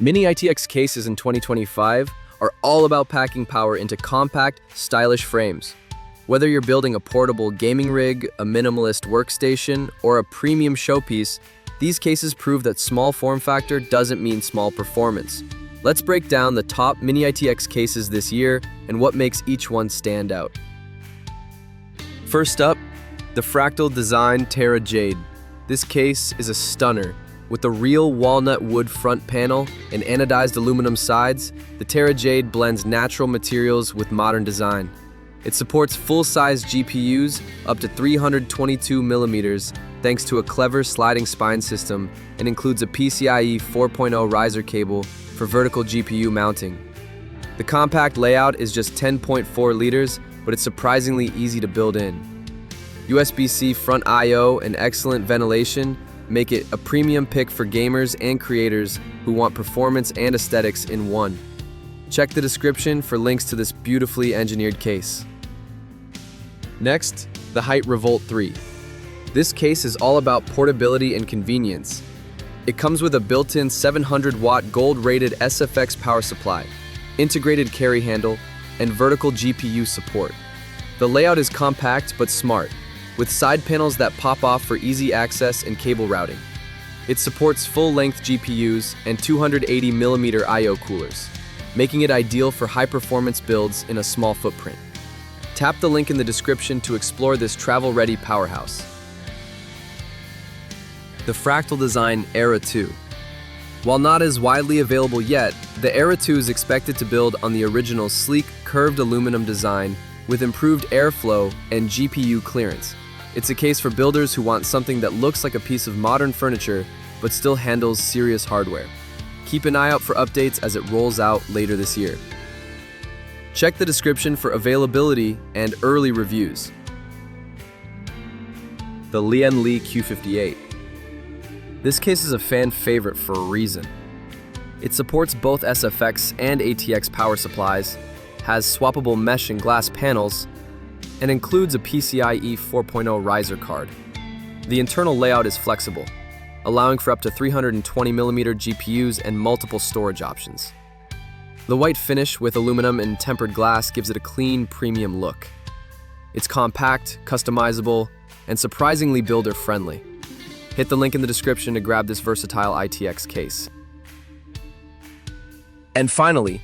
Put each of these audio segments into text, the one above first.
Mini ITX cases in 2025 are all about packing power into compact, stylish frames. Whether you're building a portable gaming rig, a minimalist workstation, or a premium showpiece, these cases prove that small form factor doesn't mean small performance. Let's break down the top Mini ITX cases this year and what makes each one stand out. First up, the Fractal Design Terra Jade. This case is a stunner. With the real walnut wood front panel and anodized aluminum sides, the Terra Jade blends natural materials with modern design. It supports full-size GPUs up to 322 millimeters thanks to a clever sliding spine system and includes a PCIe 4.0 riser cable for vertical GPU mounting. The compact layout is just 10.4 liters, but it's surprisingly easy to build in. USB-C front I/O and excellent ventilation make it a premium pick for gamers and creators who want performance and aesthetics in one. Check the description for links to this beautifully engineered case. Next, the Hyte Revolt 3. This case is all about portability and convenience. It comes with a built-in 700-watt gold-rated SFX power supply, integrated carry handle, and vertical GPU support. The layout is compact but smart, with side panels that pop off for easy access and cable routing. It supports full-length GPUs and 280mm I/O coolers, making it ideal for high-performance builds in a small footprint. Tap the link in the description to explore this travel-ready powerhouse. The Fractal Design Era 2. While not as widely available yet, the Era 2 is expected to build on the original sleek, curved aluminum design with improved airflow and GPU clearance. It's a case for builders who want something that looks like a piece of modern furniture but still handles serious hardware. Keep an eye out for updates as it rolls out later this year. Check the description for availability and early reviews. The Lian Li Q58. This case is a fan favorite for a reason. It supports both SFX and ATX power supplies, has swappable mesh and glass panels, and includes a PCIe 4.0 riser card. The internal layout is flexible, allowing for up to 320mm GPUs and multiple storage options. The white finish with aluminum and tempered glass gives it a clean, premium look. It's compact, customizable, and surprisingly builder-friendly. Hit the link in the description to grab this versatile ITX case. And finally,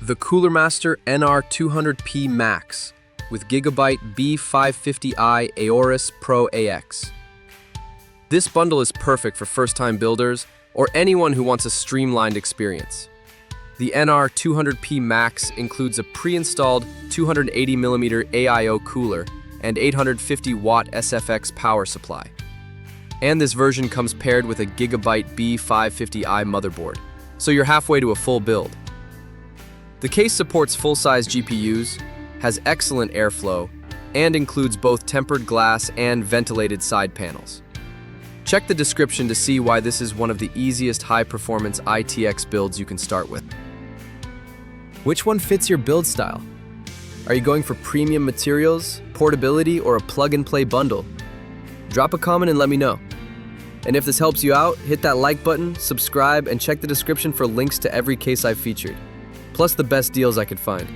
the Cooler Master NR200P Max with Gigabyte B550i Aorus Pro AX. This bundle is perfect for first-time builders or anyone who wants a streamlined experience. The NR200P Max includes a pre-installed 280mm AIO cooler and 850-watt SFX power supply. And this version comes paired with a Gigabyte B550i motherboard, so you're halfway to a full build. The case supports full-size GPUs, has excellent airflow, and includes both tempered glass and ventilated side panels. Check the description to see why this is one of the easiest high-performance ITX builds you can start with. Which one fits your build style? Are you going for premium materials, portability, or a plug-and-play bundle? Drop a comment and let me know. And if this helps you out, hit that like button, subscribe, and check the description for links to every case I've featured, plus the best deals I could find.